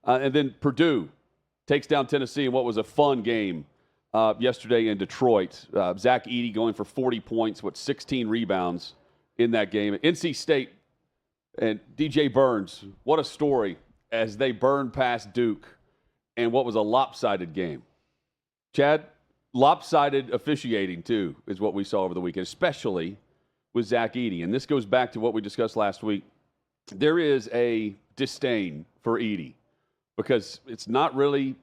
And then Purdue takes down Tennessee in what was a fun game yesterday in Detroit. Zach Edey going for 40 points, 16 rebounds in that game. NC State and DJ Burns, what a story as they burned past Duke in what was a lopsided game. Chad, lopsided officiating, too, is what we saw over the weekend, especially with Zach Edey. And this goes back to what we discussed last week. There is a disdain for Edey because it's not really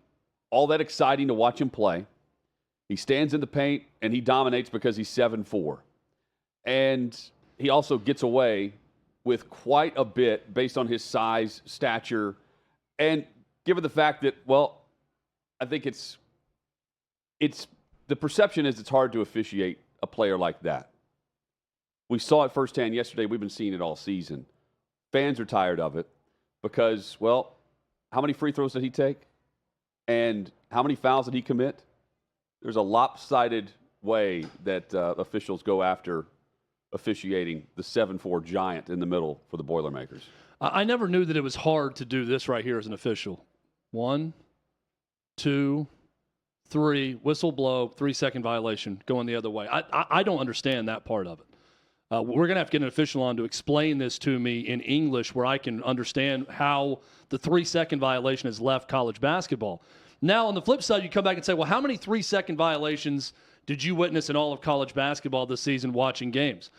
all that exciting to watch him play. He stands in the paint, and he dominates because he's 7'4". And he also gets away with quite a bit based on his size, stature, and given the fact that, well, I think it's the perception is it's hard to officiate a player like that. We saw it firsthand yesterday. We've been seeing it all season. Fans are tired of it because, well, how many free throws did he take? And how many fouls did he commit? There's a lopsided way that officials go after officiating the 7'4" giant in the middle for the Boilermakers. I never knew that it was hard to do this right here as an official. 1, 2, 3, whistle blow, 3-second violation, going the other way. I don't understand that part of it. We're going to have to get an official on to explain this to me in English where I can understand how the 3-second violation has left college basketball. Now, on the flip side, you come back and say, well, how many 3-second violations did you witness in all of college basketball this season watching games?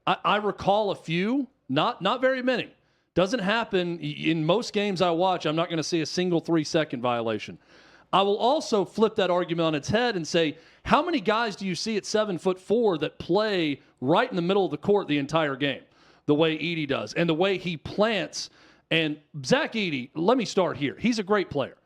I recall a few, not very many. Doesn't happen in most games I watch. I'm not going to see a single 3-second violation. I will also flip that argument on its head and say, how many guys do you see at 7'4" that play right in the middle of the court the entire game, the way Edey does, and the way he plants? And Zach Edey, let me start here. He's a great player.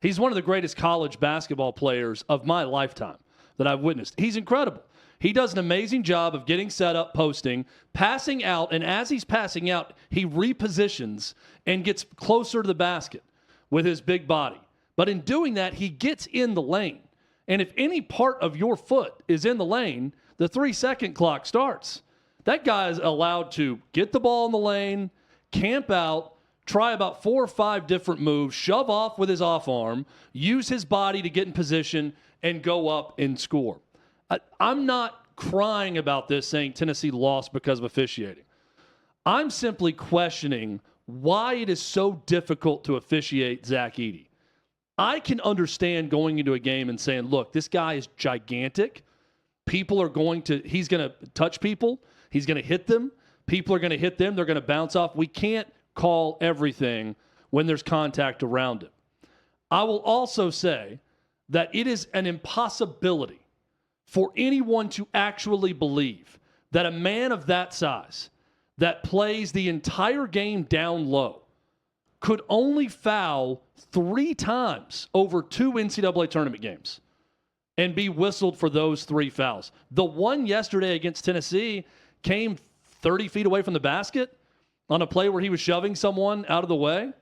He's one of the greatest college basketball players of my lifetime that I've witnessed. He's incredible. He does an amazing job of getting set up, posting, passing out, and as he's passing out, he repositions and gets closer to the basket with his big body. But in doing that, he gets in the lane. And if any part of your foot is in the lane, the 3-second clock starts. That guy is allowed to get the ball in the lane, camp out, try about 4 or 5 different moves, shove off with his off arm, use his body to get in position, and go up and score. I'm not crying about this saying Tennessee lost because of officiating. I'm simply questioning why it is so difficult to officiate Zach Edey. I can understand going into a game and saying, look, this guy is gigantic. He's going to touch people. He's going to hit them. People are going to hit them. They're going to bounce off. We can't call everything when there's contact around it. I will also say that it is an impossibility for anyone to actually believe that a man of that size that plays the entire game down low could only foul 3 times over 2 NCAA tournament games and be whistled for those 3 fouls. The one yesterday against Tennessee came 30 feet away from the basket on a play where he was shoving someone out of the way.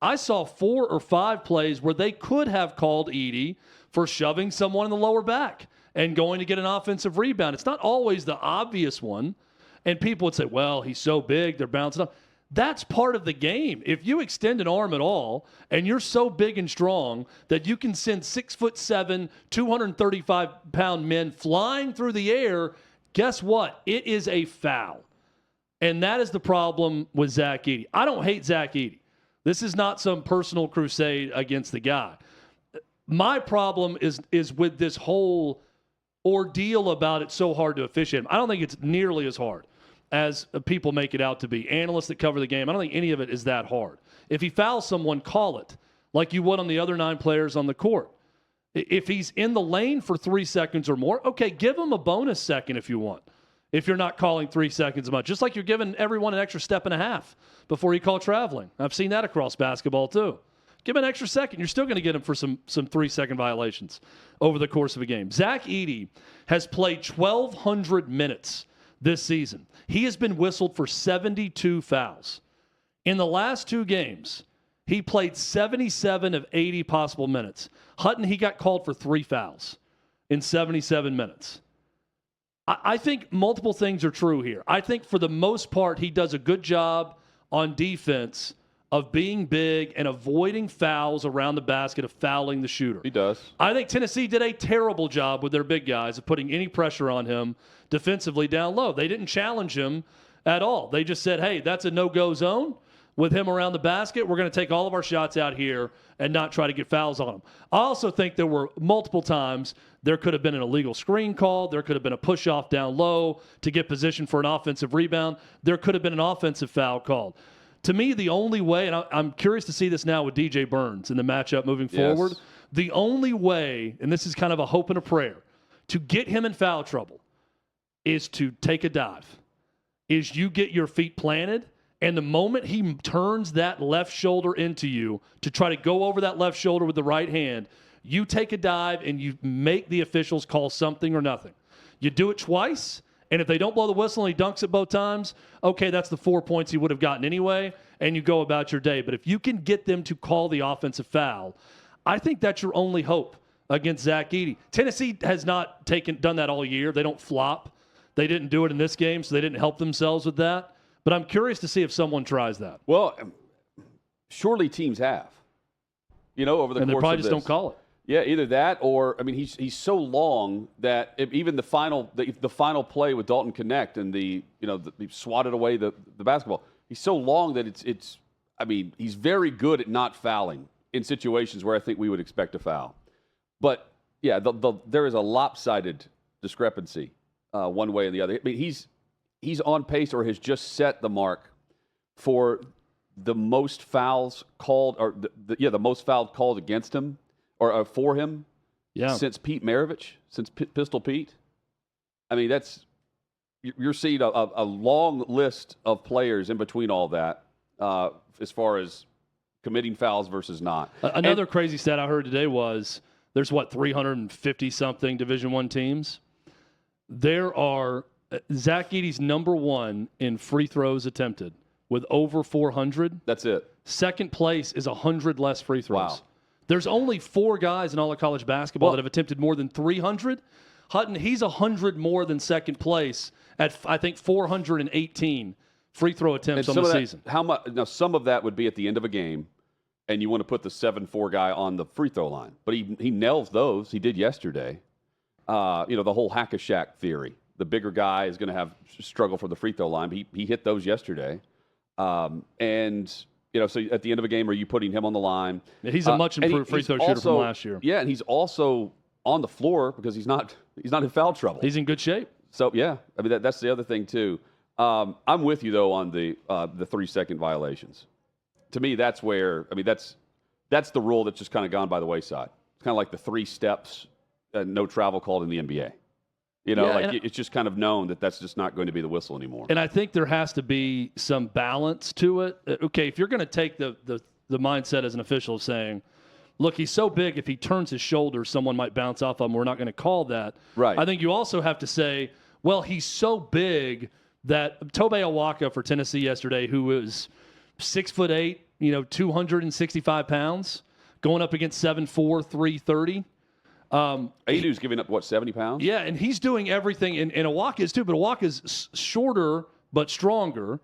I saw 4 or 5 plays where they could have called Edey for shoving someone in the lower back and going to get an offensive rebound. It's not always the obvious one. And people would say, well, he's so big, they're bouncing up. That's part of the game. If you extend an arm at all and you're so big and strong that you can send 6'7", 235-pound men flying through the air, guess what? It is a foul. And that is the problem with Zach Edey. I don't hate Zach Edey. This is not some personal crusade against the guy. My problem is with this whole ordeal about it so hard to officiate. I don't think it's nearly as hard as people make it out to be. Analysts that cover the game, I don't think any of it is that hard. If he fouls someone, call it like you would on the other 9 players on the court. If he's in the lane for 3 seconds or more, okay, give him a bonus second if you want. If you're not calling 3 seconds much, just like you're giving everyone an extra step and a half before you call traveling. I've seen that across basketball too. Give him an extra second. You're still going to get him for some 3-second violations over the course of a game. Zach Edey has played 1,200 minutes this season. He has been whistled for 72 fouls. In the last 2 games, he played 77 of 80 possible minutes. Hutton, he got called for 3 fouls in 77 minutes. I think multiple things are true here. I think for the most part, he does a good job on defense of being big and avoiding fouls around the basket, of fouling the shooter. He does. I think Tennessee did a terrible job with their big guys of putting any pressure on him defensively down low. They didn't challenge him at all. They just said, hey, that's a no-go zone. With him around the basket, we're going to take all of our shots out here and not try to get fouls on him. I also think there were multiple times there could have been an illegal screen call. There could have been a push-off down low to get position for an offensive rebound. There could have been an offensive foul called. To me, the only way, and I'm curious to see this now with DJ Burns in the matchup moving forward, the only way, and this is kind of a hope and a prayer, to get him in foul trouble is to take a dive, is you get your feet planted. And the moment he turns that left shoulder into you to try to go over that left shoulder with the right hand, you take a dive and you make the officials call something or nothing. You do it twice, and if they don't blow the whistle and he dunks it both times, okay, that's the 4 points he would have gotten anyway, and you go about your day. But if you can get them to call the offensive foul, I think that's your only hope against Zach Edey. Tennessee has not done that all year. They don't flop. They didn't do it in this game, so they didn't help themselves with that. But I'm curious to see if someone tries that. Well, surely teams have. You know, over the course of this. And they probably just don't call it. Yeah, either that or, I mean, he's so long that even the final play with Dalton Connect and he swatted away the basketball. He's so long that it's I mean, he's very good at not fouling in situations where I think we would expect a foul. But, yeah, there is a lopsided discrepancy one way or the other. I mean, he's on pace or has just set the mark for the most fouls called, or the most fouls called against him or for him since Pete Maravich, since Pistol Pete. I mean, you're seeing a long list of players in between all that as far as committing fouls versus not. Another crazy stat I heard today was there's 350-something Division I teams. There are Zach Edey's number one in free throws attempted with over 400. That's it. Second place is 100 less free throws. Wow. There's only 4 guys in all of college basketball that have attempted more than 300. Hutton, he's 100 more than second place at, I think, 418 free throw attempts on the season. How much? Now, some of that would be at the end of a game, and you want to put the 7-4 guy on the free throw line. But he nails those. He did yesterday. The whole hack-a-shack theory. The bigger guy is going to have struggle for the free throw line. But he hit those yesterday. So at the end of a game, are you putting him on the line? He's a much improved free throw shooter from last year. Yeah, and he's also on the floor because he's not in foul trouble. He's in good shape. So, yeah, I mean, that's the other thing, too. I'm with you, though, on the 3-second violations. To me, that's where, I mean, that's the rule that's just kind of gone by the wayside. It's kind of like the 3 steps, no travel called in the NBA. It's just kind of known that that's just not going to be the whistle anymore. And I think there has to be some balance to it. Okay, if you're going to take the mindset as an official of saying, look, he's so big, if he turns his shoulder, someone might bounce off him. We're not going to call that. Right. I think you also have to say, well, he's so big that Tobe Awaka for Tennessee yesterday, who was 6'8", 265 pounds, going up against 7'4", 330. Adu's giving up, 70 pounds? Yeah, and he's doing everything, and Awaka is too, but Awaka is shorter but stronger.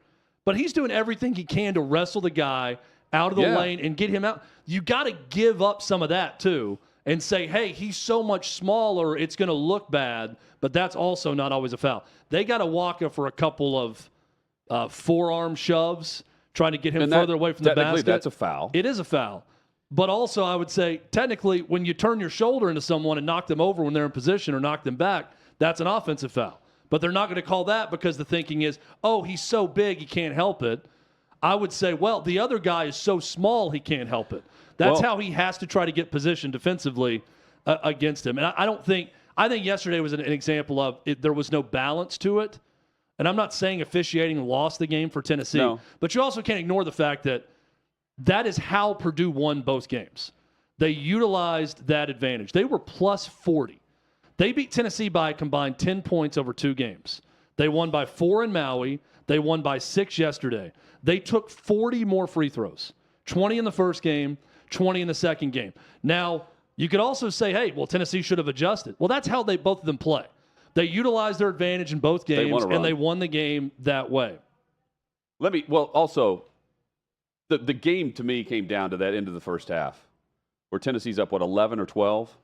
But he's doing everything he can to wrestle the guy out of the lane and get him out. You got to give up some of that, too, and say, hey, he's so much smaller, it's going to look bad, but that's also not always a foul. They got Awaka for a couple of forearm shoves, trying to get him further away from the basket. Technically, that's a foul. It is a foul. But also, I would say, technically, when you turn your shoulder into someone and knock them over when they're in position or knock them back, that's an offensive foul. But they're not going to call that because the thinking is, oh, he's so big, he can't help it. I would say, well, the other guy is so small, he can't help it. That's how he has to try to get position defensively against him. And I think yesterday was an example of there was no balance to it. And I'm not saying officiating lost the game for Tennessee, but you also can't ignore the fact that is how Purdue won both games. They utilized that advantage. They were plus 40. They beat Tennessee by a combined 10 points over 2 games. They won by 4 in Maui. They won by 6 yesterday. They took 40 more free throws, 20 in the first game, 20 in the second game. Now, you could also say, hey, well, Tennessee should have adjusted. Well, that's how both of them play. They utilized their advantage in both games, and they won the game that way. Also, The game, to me, came down to that end of the first half where Tennessee's up, 11 or 12?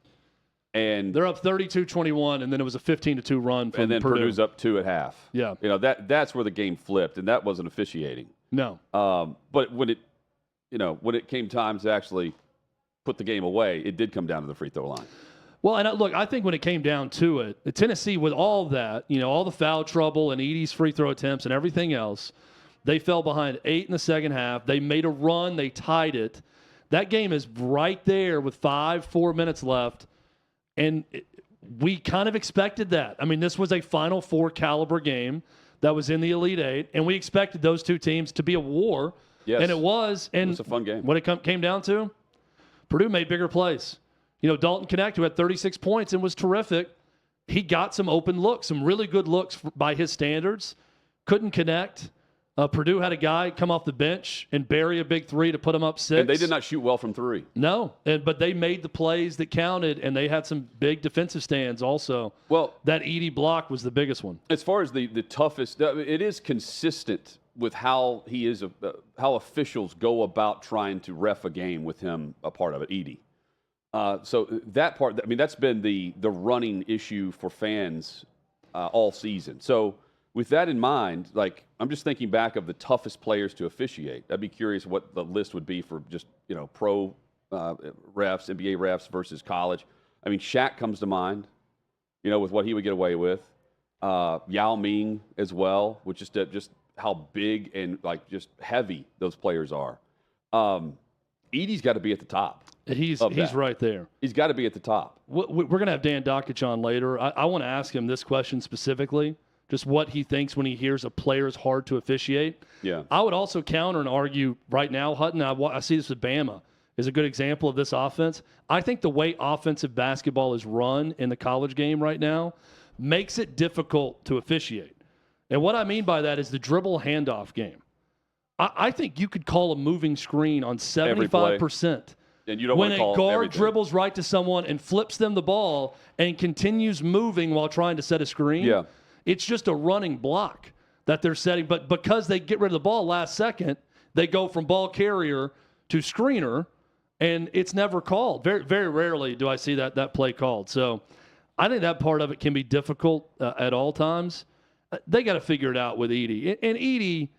And they're up 32-21, and then it was a 15-2 run from and then Purdue. Purdue's up 2 at half. Yeah. That's where the game flipped, and that wasn't officiating. No. But when it came time to actually put the game away, it did come down to the free throw line. Well, and look, I think when it came down to it, Tennessee, with all that, all the foul trouble and Edey's free throw attempts and everything else, they fell behind 8 in the second half. They made a run. They tied it. That game is right there with 4 minutes left. And we kind of expected that. I mean, this was a Final Four caliber game that was in the Elite Eight, and we expected those two teams to be a war. Yes. And it was. And it was a fun game. When it came down to, Purdue made bigger plays. Dalton Knecht, who had 36 points and was terrific, he got some open looks, some really good looks by his standards. Couldn't connect. Purdue had a guy come off the bench and bury a big three to put them up 6. And they did not shoot well from 3. No, but they made the plays that counted, and they had some big defensive stands also. Well, that Edey block was the biggest one. As far as the toughest, it is consistent with how he is, how officials go about trying to ref a game with him a part of it, Edey. So that part, that's been the running issue for fans all season. So with that in mind, I'm just thinking back of the toughest players to officiate. I'd be curious what the list would be for just, pro refs, NBA refs versus college. Shaq comes to mind, with what he would get away with. Yao Ming as well, with just how big and just heavy those players are. Edey's got to be at the top. He's right there. He's got to be at the top. We're going to have Dan Dockich on later. I want to ask him this question specifically, just what he thinks when he hears a player is hard to officiate. Yeah. I would also counter and argue right now, Hutton, I see this with Bama, is a good example of this offense. I think the way offensive basketball is run in the college game right now makes it difficult to officiate. And what I mean by that is the dribble handoff game. I think you could call a moving screen on 75%. And you don't when want to call a guard everything. Dribbles right to someone and flips them the ball and continues moving while trying to set a screen, it's just a running block that they're setting. But because they get rid of the ball last second, they go from ball carrier to screener, and it's never called. Very, very rarely do I see that play called. So I think that part of it can be difficult at all times. They got to figure it out with Edey. And Edey,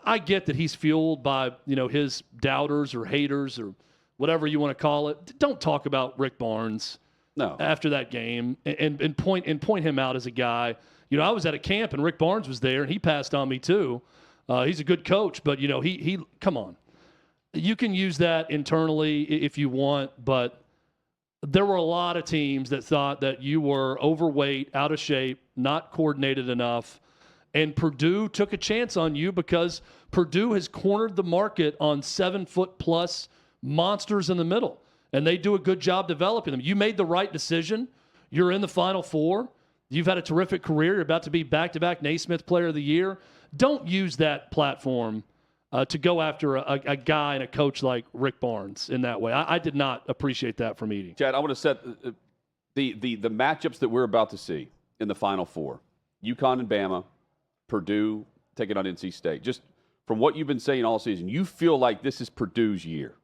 I get that he's fueled by his doubters or haters or whatever you want to call it. Don't talk about Rick Barnes after that game and point him out as a guy. I was at a camp and Rick Barnes was there and he passed on me too. He's a good coach, but he come on. You can use that internally if you want, but there were a lot of teams that thought that you were overweight, out of shape, not coordinated enough. And Purdue took a chance on you because Purdue has cornered the market on 7-foot-plus monsters in the middle, and they do a good job developing them. You made the right decision. You're in the Final Four. You've had a terrific career. You're about to be back-to-back Naismith Player of the Year. Don't use that platform to go after a guy and a coach like Rick Barnes in that way. I did not appreciate that from Edey. Chad, I want to set the matchups that we're about to see in the Final Four. UConn and Bama, Purdue taking on NC State. Just from what you've been saying all season, you feel like this is Purdue's year.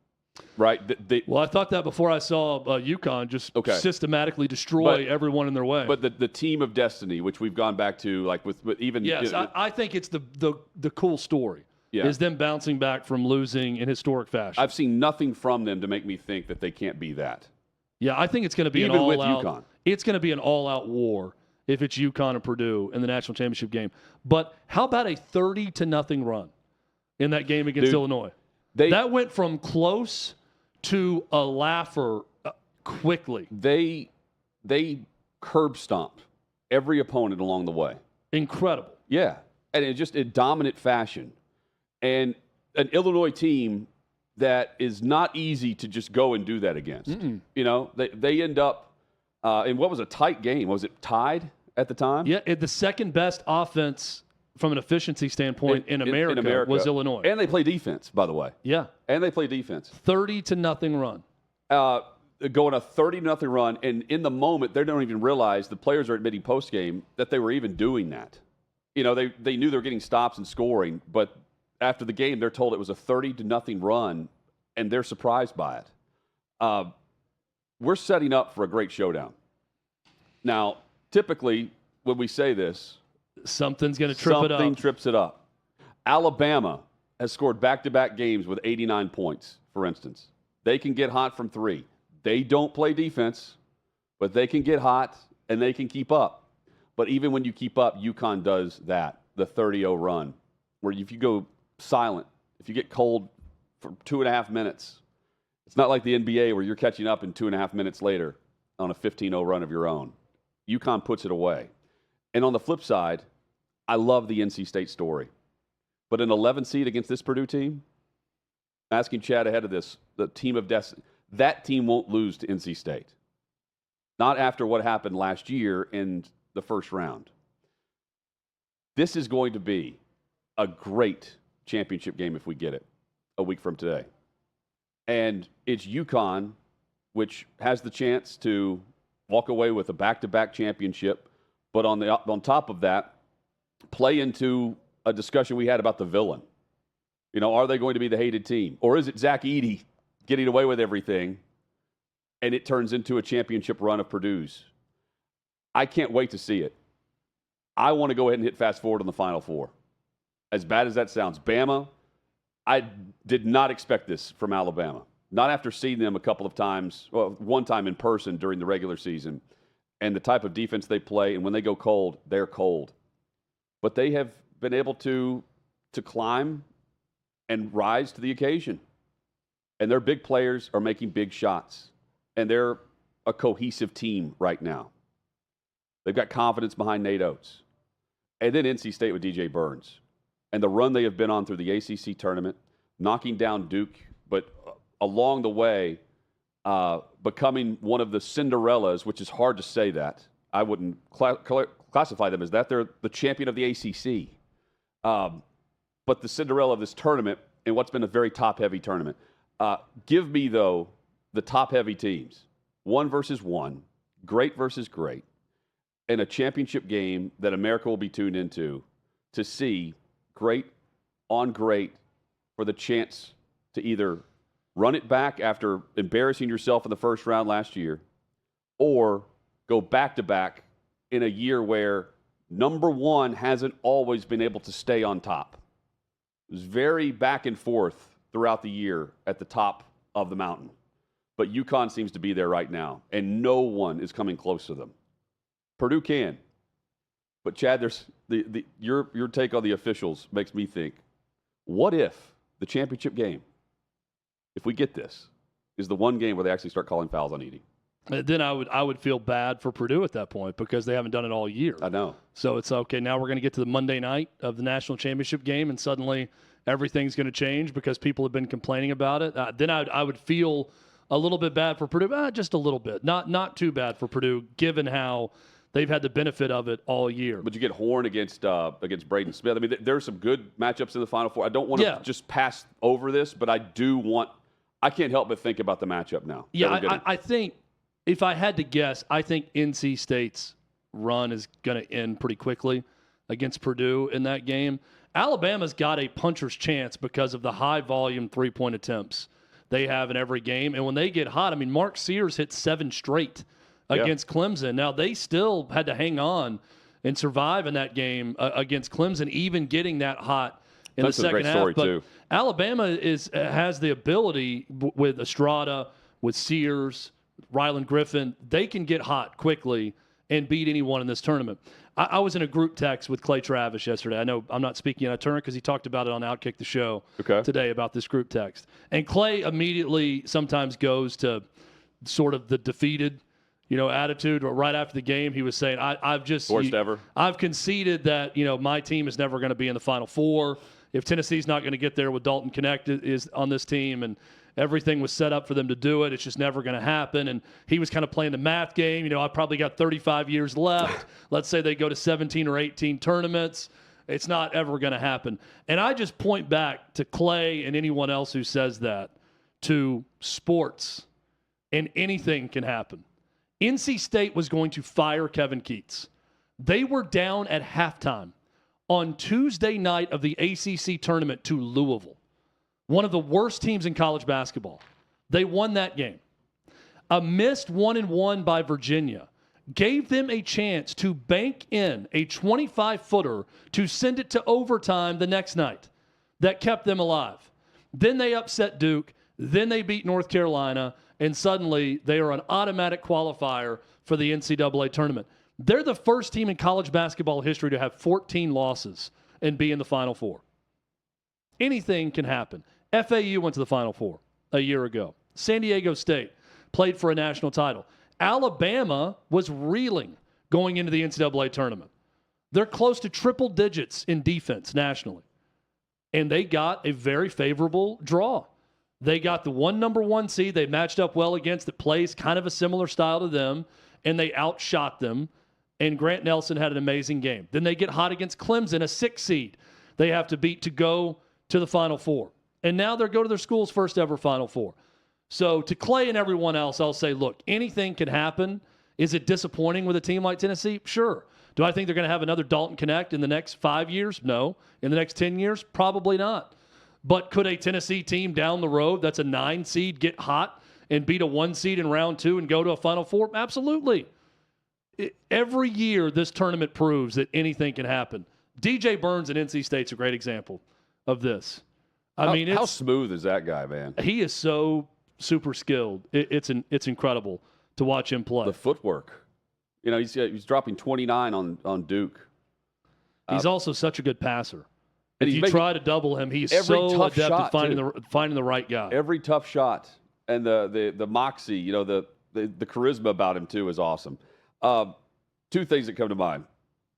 Right. Well, I thought that before I saw UConn just systematically destroy everyone in their way. But the team of destiny, which we've gone back to, with even I think it's the cool story is them bouncing back from losing in historic fashion. I've seen nothing from them to make me think that they can't be that. Yeah, I think it's going to be even an with all-out. UConn. It's going to be an all-out war if it's UConn and Purdue in the national championship game. But how about a 30-0 run in that game against Illinois? That went from close to a laugher quickly. They curb stomped every opponent along the way. Incredible. Yeah, and it just in dominant fashion. And an Illinois team that is not easy to just go and do that against. They end up in what was a tight game. Was it tied at the time? Yeah, the second best offense from an efficiency standpoint in America was Illinois. And they play defense, by the way. Yeah. And they play defense. 30-0 run. Going a 30-0 run, and in the moment, they don't even realize, the players are admitting post-game, that they were even doing that. They knew they were getting stops and scoring, but after the game, they're told it was a 30-0 run, and they're surprised by it. We're setting up for a great showdown. Now, typically, when we say this, something's going to trip it up. Something trips it up. Alabama has scored back-to-back games with 89 points, for instance. They can get hot from three. They don't play defense, but they can get hot, and they can keep up. But even when you keep up, UConn does that, the 30-0 run, where if you go silent, if you get cold for 2.5 minutes, it's not like the NBA where you're catching up in 2.5 minutes later on a 15-0 run of your own. UConn puts it away. And on the flip side, I love the NC State story. But an 11 seed against this Purdue team, asking Chad ahead of this, the team of destiny, that team won't lose to NC State. Not after what happened last year in the first round. This is going to be a great championship game if we get it a week from today. And it's UConn, which has the chance to walk away with a back-to-back championship, but on top of that, play into a discussion we had about the villain. You know, are they going to be the hated team? Or is it Zach Edey getting away with everything, and it turns into a championship run of Purdue's? I can't wait to see it. I want to go ahead and hit fast forward on the Final Four. As bad as that sounds, Bama, I did not expect this from Alabama. Not after seeing them a couple of times, well, one time in person during the regular season, and the type of defense they play, and when they go cold, they're cold. But they have been able to climb and rise to the occasion. And their big players are making big shots. And they're a cohesive team right now. They've got confidence behind Nate Oates. And then NC State with DJ Burns. And the run they have been on through the ACC tournament, knocking down Duke, but along the way, becoming one of the Cinderellas, which is hard to say that. I wouldn't classify them as that. They're the champion of the ACC. But the Cinderella of this tournament, and what's been a very top-heavy tournament. Give me, though, the top-heavy teams. 1 versus 1, great versus great, and a championship game that America will be tuned into to see great on great for the chance to either run it back after embarrassing yourself in the first round last year or go back-to-back in a year where number one hasn't always been able to stay on top. It was very back and forth throughout the year at the top of the mountain. But UConn seems to be there right now, and no one is coming close to them. Purdue can. But, Chad, there's your take on the officials makes me think, what if the championship game, if we get this, is the one game where they actually start calling fouls on Edey? Then I would feel bad for Purdue at that point because they haven't done it all year. I know. So it's okay. Now we're going to get to the Monday night of the national championship game, and suddenly everything's going to change because people have been complaining about it. Then I would feel a little bit bad for Purdue, just a little bit, not too bad for Purdue, given how they've had the benefit of it all year. But you get Horn against Braden Smith. I mean, there's some good matchups in the Final Four. I don't want to just pass over this, but I can't help but think about the matchup now. Yeah, I think if I had to guess, I think NC State's run is going to end pretty quickly against Purdue in that game. Alabama's got a puncher's chance because of the high volume three-point attempts they have in every game. And when they get hot, I mean, Mark Sears hit 7 straight against Clemson. Now, they still had to hang on and survive in that game against Clemson, even getting that hot in the second half. Story, but too. Alabama has the ability with Estrada, with Sears, Ryland Griffin, they can get hot quickly and beat anyone in this tournament. I was in a group text with Clay Travis yesterday. I know I'm not speaking out of turn because he talked about it on OutKick the show today about this group text. And Clay immediately sometimes goes to sort of the defeated, attitude. Right after the game, he was saying, I've conceded that, my team is never going to be in the Final Four. If Tennessee's not going to get there with Dalton Connect is on this team and everything was set up for them to do it, it's just never going to happen. And he was kind of playing the math game. I've probably got 35 years left. Let's say they go to 17 or 18 tournaments. It's not ever going to happen. And I just point back to Clay and anyone else who says that to sports, and anything can happen. NC State was going to fire Kevin Keatts. They were down at halftime on Tuesday night of the ACC tournament to Louisville, one of the worst teams in college basketball. They won that game. A missed 1-and-1 by Virginia gave them a chance to bank in a 25-footer to send it to overtime the next night. That kept them alive. Then they upset Duke. Then they beat North Carolina. And suddenly they are an automatic qualifier for the NCAA tournament. They're the first team in college basketball history to have 14 losses and be in the Final Four. Anything can happen. FAU went to the Final Four a year ago. San Diego State played for a national title. Alabama was reeling going into the NCAA tournament. They're close to triple digits in defense nationally. And they got a very favorable draw. They got the number one seed they matched up well against that plays kind of a similar style to them, and they outshot them. And Grant Nelson had an amazing game. Then they get hot against Clemson, a 6 seed they have to beat to go to the Final Four. And now they're going to their school's first ever Final Four. So to Clay and everyone else, I'll say, look, anything can happen. Is it disappointing with a team like Tennessee? Sure. Do I think they're going to have another Dalton Connect in the next 5 years? No. In the next 10 years? Probably not. But could a Tennessee team down the road that's a 9 seed get hot and beat a 1 seed in round 2 and go to a Final Four? Absolutely. Every year this tournament proves that anything can happen. DJ Burns at NC State's a great example of this. How smooth is that guy, man? He is so super skilled. It's incredible to watch him play. The footwork. You know, he's dropping 29 on Duke. He's also such a good passer. If you try to double him, he's so adept at finding the right guy. Every tough shot and the moxie, you know, the charisma about him too is awesome. 2 things that come to mind.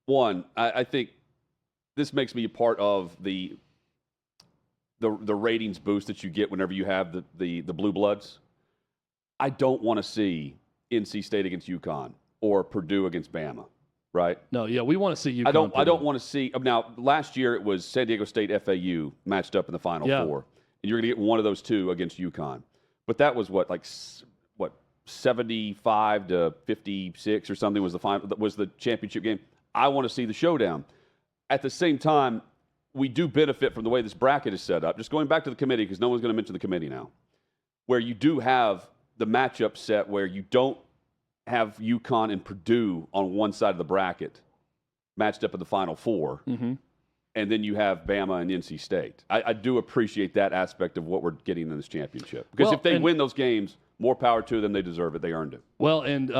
One, I think this makes me a part of the ratings boost that you get whenever you have the blue bloods. I don't want to see NC State against UConn or Purdue against Bama, right? No, yeah, we want to see UConn. I don't want to see. Now, last year it was San Diego State FAU matched up in the Final Four, and you're going to get one of those two against UConn. But that was what 75 to 56 or something was the championship game. I want to see the showdown. At the same time, we do benefit from the way this bracket is set up. Just going back to the committee, because no one's going to mention the committee now, where you do have the matchup set where you don't have UConn and Purdue on one side of the bracket matched up in the Final Four, and then you have Bama and NC State. I do appreciate that aspect of what we're getting in this championship. Because if they win those games, more power to them. They deserve it. They earned it. Well, and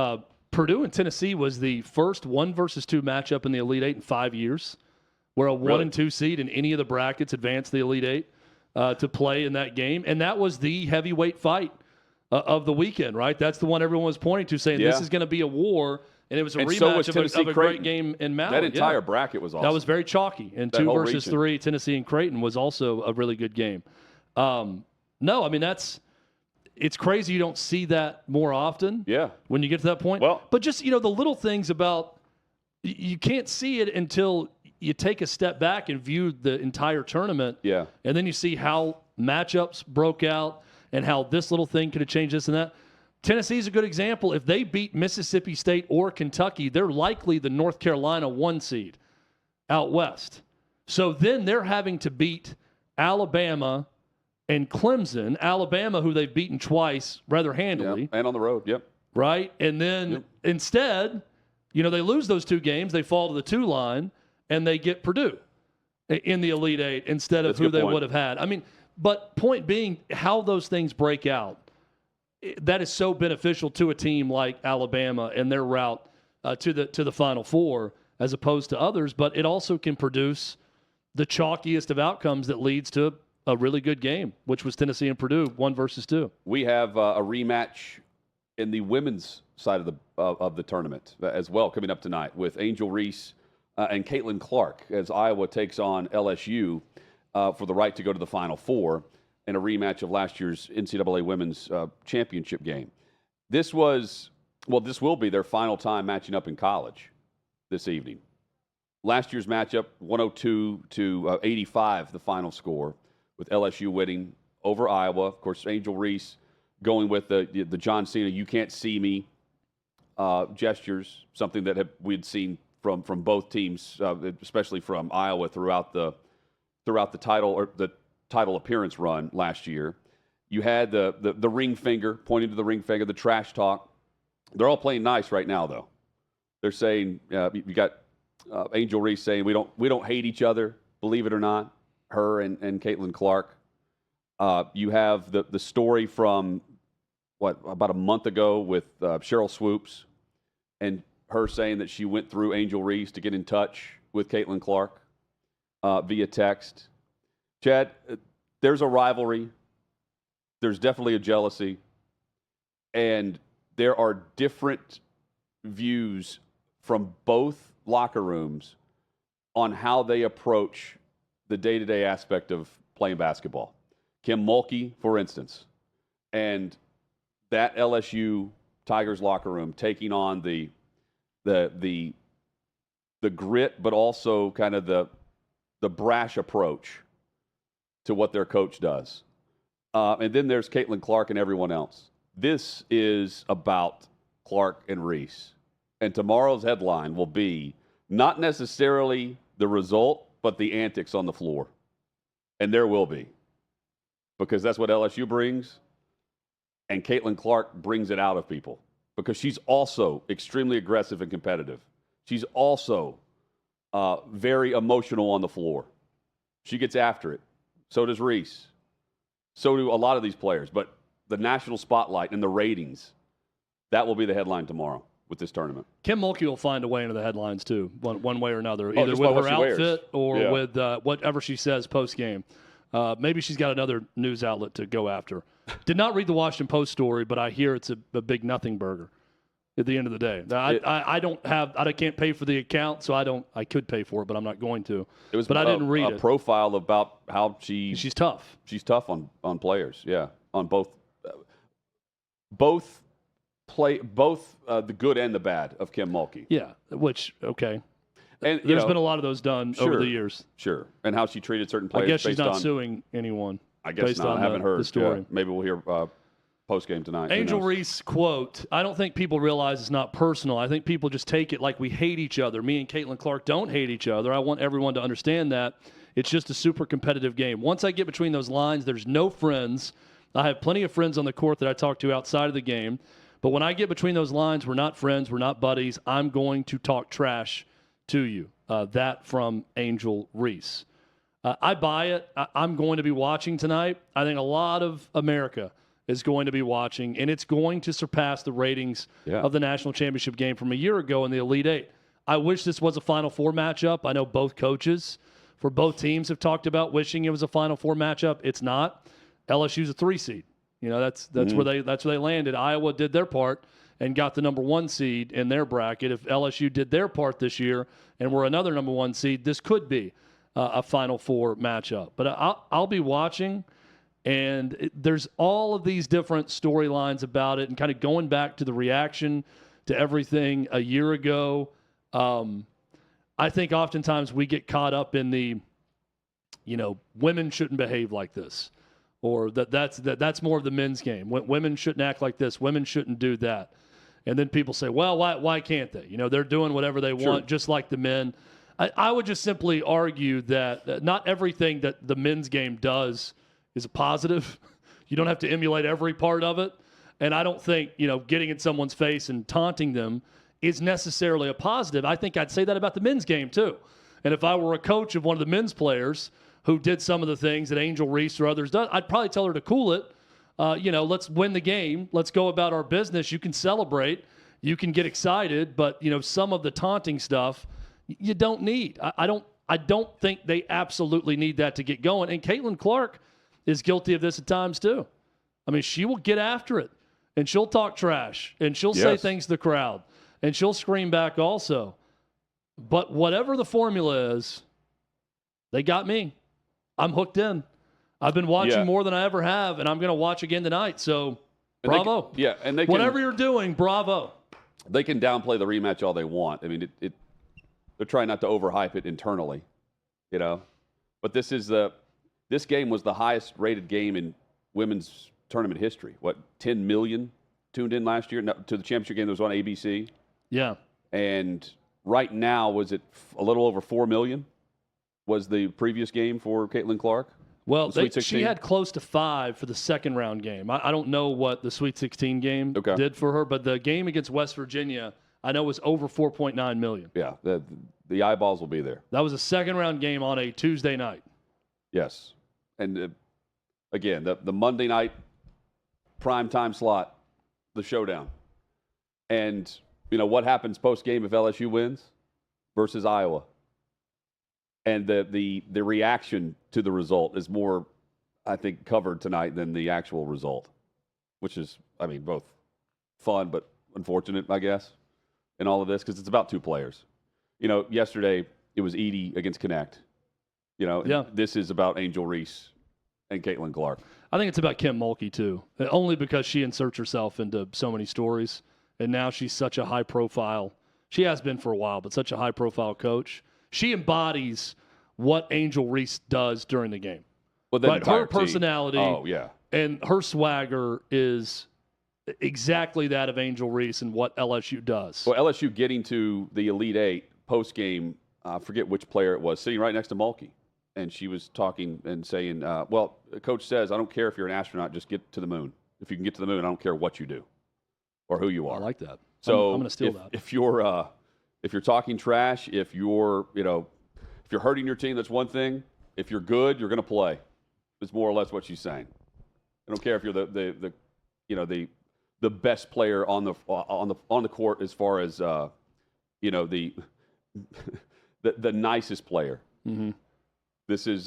Purdue and Tennessee was the first 1 versus 2 matchup in the Elite Eight in 5 years, where a 1 and 2 seed in any of the brackets advanced the Elite Eight to play in that game. And that was the heavyweight fight of the weekend, right? That's the one everyone was pointing to, saying this is going to be a war. And it was a rematch of a great game in Maui. That entire bracket was awesome. That was very chalky. And 2 versus 3, Tennessee and Creighton was also a really good game. No, I mean, it's crazy you don't see that more often when you get to that point. But just, the little things about you can't see it until you take a step back and view the entire tournament. Yeah. And then you see how matchups broke out and how this little thing could have changed this and that. Tennessee's a good example. If they beat Mississippi State or Kentucky, they're likely the North Carolina 1 seed out west. So then they're having to beat Alabama and Clemson. Alabama, who they've beaten twice rather handily. And on the road, Right? And then instead, they lose those 2 games. They fall to the 2 line, and they get Purdue in the Elite Eight instead of who they would have had. I mean, but point being, how those things break out, that is so beneficial to a team like Alabama and their route to the Final Four as opposed to others. But it also can produce the chalkiest of outcomes that leads to a really good game, which was Tennessee and Purdue, 1 versus 2. We have a rematch in the women's side of the tournament as well coming up tonight with Angel Reese and Caitlin Clark as Iowa takes on LSU for the right to go to the Final Four in a rematch of last year's NCAA women's championship game. This will be their final time matching up in college this evening. Last year's matchup, 102 to 85, the final score, with LSU winning over Iowa. Of course, Angel Reese going with the John Cena "you can't see me" gestures, something that we'd seen from both teams, especially from Iowa throughout the title appearance run last year. You had the ring finger, pointing to the ring finger, the trash talk. They're all playing nice right now, though. They're saying you got Angel Reese saying we don't hate each other, believe it or not. Her and Caitlin Clark. You have the story from about a month ago with Cheryl Swoops, and her saying that she went through Angel Reese to get in touch with Caitlin Clark via text. Chad, there's a rivalry. There's definitely a jealousy. And there are different views from both locker rooms on how they approach the day-to-day aspect of playing basketball. Kim Mulkey, for instance, and that LSU Tigers locker room taking on the grit, but also kind of the brash approach to what their coach does. And then there's Caitlin Clark and everyone else. This is about Clark and Reese. And tomorrow's headline will be not necessarily the result, but the antics on the floor. And there will be. Because that's what LSU brings. And Caitlin Clark brings it out of people. Because she's also extremely aggressive and competitive. She's also very emotional on the floor. She gets after it. So does Reese. So do a lot of these players. But the national spotlight and the ratings, that will be the headline tomorrow with this tournament. Kim Mulkey will find a way into the headlines, too, one way or another, either with her outfit or with whatever she says post-game. Maybe she's got another news outlet to go after. Did not read the Washington Post story, but I hear it's a big nothing burger at the end of the day. I can't pay for the account, so I could pay for it, but I'm not going to. But I didn't read a profile about how she's tough. She's tough on players, on both the good and the bad of Kim Mulkey. Yeah, which okay. And there's been a lot of those done over the years. Sure. And how she treated certain players. I guess she's not suing anyone. I guess not. I haven't heard the story. Yeah. Maybe we'll hear post-game tonight. Angel Reese quote, I don't think people realize it's not personal. I think people just take it like we hate each other. Me and Caitlin Clark don't hate each other. I want everyone to understand that. It's just a super competitive game. Once I get between those lines, there's no friends. I have plenty of friends on the court that I talk to outside of the game. But when I get between those lines, we're not friends. We're not buddies. I'm going to talk trash to you. That from Angel Reese. I buy it. I'm going to be watching tonight. I think a lot of America is going to be watching, and it's going to surpass the ratings of the national championship game from a year ago in the Elite Eight. I wish this was a Final Four matchup. I know both coaches for both teams have talked about wishing it was a Final Four matchup. It's not. LSU's a 3 seed. That's where they landed. Iowa did their part and got the number 1 seed in their bracket. If LSU did their part this year and were another number 1 seed, this could be a Final Four matchup. But I'll be watching, and there's all of these different storylines about it and kind of going back to the reaction to everything a year ago. I think oftentimes we get caught up in the, women shouldn't behave like this. Or that's more of the men's game. Women shouldn't act like this. Women shouldn't do that. And then people say, well, why can't they? They're doing whatever they want, just like the men. I would just simply argue that not everything that the men's game does is a positive. You don't have to emulate every part of it. And I don't think, getting in someone's face and taunting them is necessarily a positive. I think I'd say that about the men's game, too. And if I were a coach of one of the men's players who did some of the things that Angel Reese or others done, I'd probably tell her to cool it. Let's win the game. Let's go about our business. You can celebrate. You can get excited. But, some of the taunting stuff you don't need. I don't think they absolutely need that to get going. And Caitlin Clark is guilty of this at times, too. I mean, she will get after it. And she'll talk trash. And she'll say things to the crowd. And she'll scream back also. But whatever the formula is, they got me. I'm hooked in. I've been watching more than I ever have, and I'm going to watch again tonight. So, bravo. Whatever you're doing, bravo. They can downplay the rematch all they want. I mean, they're trying not to overhype it internally, But this game was the highest rated game in women's tournament history. 10 million tuned in last year to the championship game that was on ABC. Yeah. And right now, was it a little over $4 million? Was the previous game for Caitlin Clark? Well, Sweet 16? she had close to 5 for the second round game. I don't know what the Sweet 16 game did for her, but the game against West Virginia, I know was over $4.9 million. Yeah, the eyeballs will be there. That was a second round game on a Tuesday night. Yes. And again, the Monday night prime time slot, the showdown. And, what happens post-game if LSU wins versus Iowa? And the reaction to the result is more, I think, covered tonight than the actual result, which is, both fun but unfortunate, I guess, in all of this, because it's about 2 players. Yesterday it was Edey against Connect. This is about Angel Reese and Caitlin Clark. I think it's about Kim Mulkey, too, only because she inserts herself into so many stories, and now she's such a high-profile – she has been for a while, but such a high-profile coach. She embodies what Angel Reese does during the game. Well, right? Her personality and her swagger is exactly that of Angel Reese and what LSU does. Well, LSU getting to the Elite Eight post-game, I forget which player it was, sitting right next to Mulkey. And she was talking and saying, the coach says, I don't care if you're an astronaut, just get to the moon. If you can get to the moon, I don't care what you do or who you are. I like that. So I'm going to steal that. If you're talking trash, if you're hurting your team, that's one thing. If you're good, you're going to play. Is more or less what she's saying. I don't care if you're the best player on the court as far as the nicest player. Mm-hmm. This is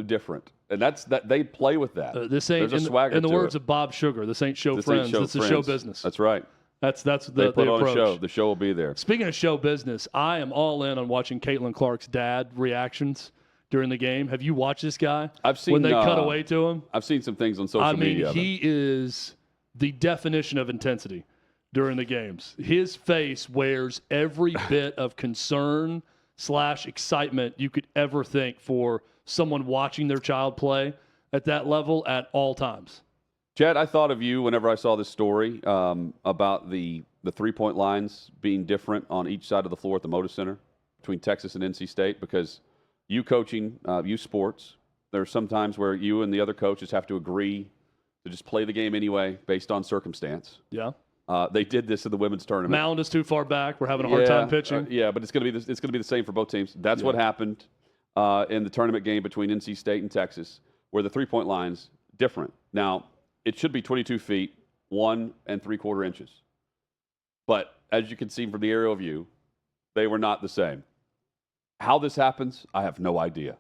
different, and that they play with that. This ain't There's a swagger in the to words it. of Bob Sugar. This ain't show friends. This is show business. That's right. That's they the put on approach. a show. The show will be there. Speaking of show business, I am all in on watching Caitlin Clark's dad reactions during the game. Have you watched this guy? I've seen when they cut away to him. I've seen some things on social media. He is the definition of intensity during the games. His face wears every bit of concern / excitement you could ever think for someone watching their child play at that level at all times. Chad, I thought of you whenever I saw this story about the three-point lines being different on each side of the floor at the Moda Center between Texas and NC State, because you coaching youth sports, there's some times where you and the other coaches have to agree to just play the game anyway based on circumstance. Yeah. They did this in the women's tournament. Mound is too far back. We're having a hard time pitching. But it's going to be the same for both teams. That's what happened in the tournament game between NC State and Texas, where the three-point line's different. Now, it should be 22 feet, 1 3/4 inches. But as you can see from the aerial view, they were not the same. How this happens, I have no idea.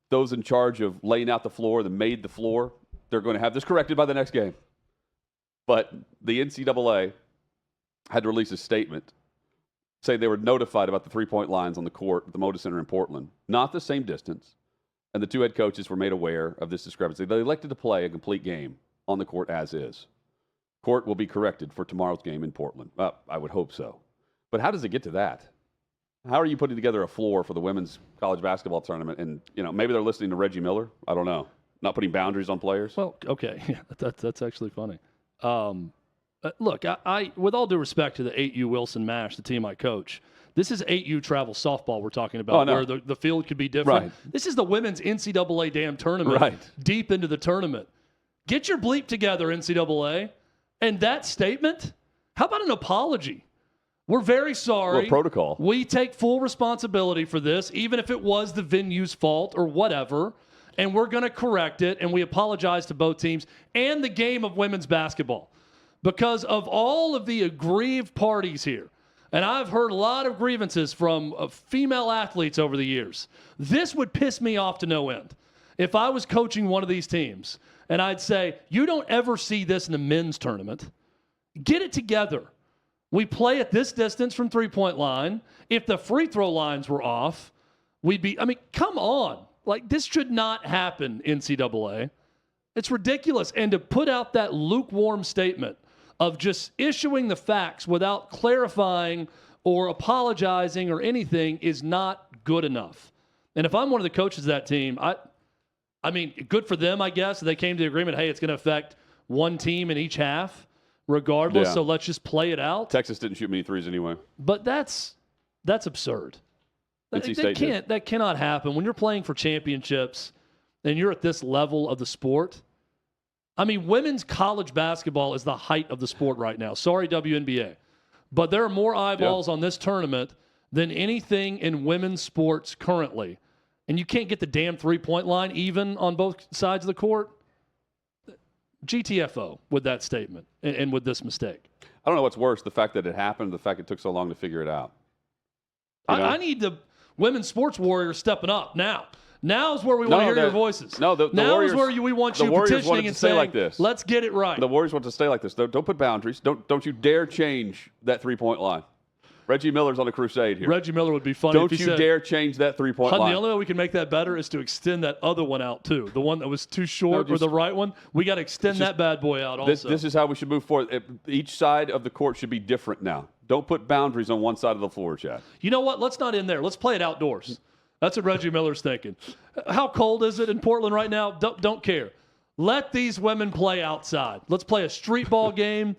Those in charge of laying out the floor, that made the floor, they're going to have this corrected by the next game. But the NCAA had to release a statement saying they were notified about the three-point lines on the court at the Moda Center in Portland. Not the same distance. And the two head coaches were made aware of this discrepancy. They elected to play a complete game on the court as is. Court will be corrected for tomorrow's game in Portland. I would hope so. But how does it get to that? How are you putting together a floor for the women's college basketball tournament? And, maybe they're listening to Reggie Miller. I don't know. Not putting boundaries on players. Well, okay. That's actually funny. Look, I with all due respect to the 8U Wilson MASH, the team I coach, this is 8U travel softball we're talking about, where the field could be different. Right. This is the women's NCAA damn tournament, deep into the tournament. Get your bleep together, NCAA. And that statement, how about an apology? We're very sorry. Well, protocol. We take full responsibility for this, even if it was the venue's fault or whatever, and we're going to correct it, and we apologize to both teams and the game of women's basketball. Because of all of the aggrieved parties here, and I've heard a lot of grievances from female athletes over the years, this would piss me off to no end. If I was coaching one of these teams, and I'd say, you don't ever see this in the men's tournament. Get it together. We play at this distance from three-point line. If the free throw lines were off, we'd be, come on. Like, this should not happen, NCAA. It's ridiculous. And to put out that lukewarm statement of just issuing the facts without clarifying or apologizing or anything is not good enough. And if I'm one of the coaches of that team, I mean, good for them, I guess. They came to the agreement, hey, it's going to affect one team in each half regardless, so let's just play it out. Texas didn't shoot many threes anyway. But that's That's absurd. That cannot happen. When you're playing for championships and you're at this level of the sport, I mean, women's college basketball is the height of the sport right now. Sorry, WNBA. But there are more eyeballs on this tournament than anything in women's sports currently. And you can't get the damn three-point line even on both sides of the court. GTFO with that statement and with this mistake. I don't know what's worse, the fact that it happened, the fact it took so long to figure it out. I need the women's sports warriors stepping up now. Now is where we want to hear your voices. No, the now Warriors, is where we want you petitioning and saying, like this. Let's get it right. The Warriors want to stay like this. Don't put boundaries. Don't you dare change that three-point line. Reggie Miller's on a crusade here. Reggie Miller would be funny if he said, don't you dare change that three-point line. The only way we can make that better is to extend that other one out, too. The one that was too short or the right one. We got to extend that bad boy out also. This is how we should move forward. Each side of the court should be different now. Don't put boundaries on one side of the floor, Chad. You know what? Let's not end there. Let's play it outdoors. That's what Reggie Miller's thinking. How cold is it in Portland right now? Don't care. Let these women play outside. Let's play a street ball game.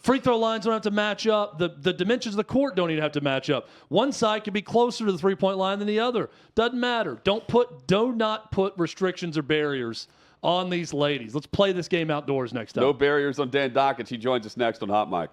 Free throw lines don't have to match up. The dimensions of the court don't even have to match up. One side can be closer to the three-point line than the other. Doesn't matter. Do not put restrictions or barriers on these ladies. Let's play this game outdoors next time. No barriers on Dan Dockett. He joins us next on Hot Mic.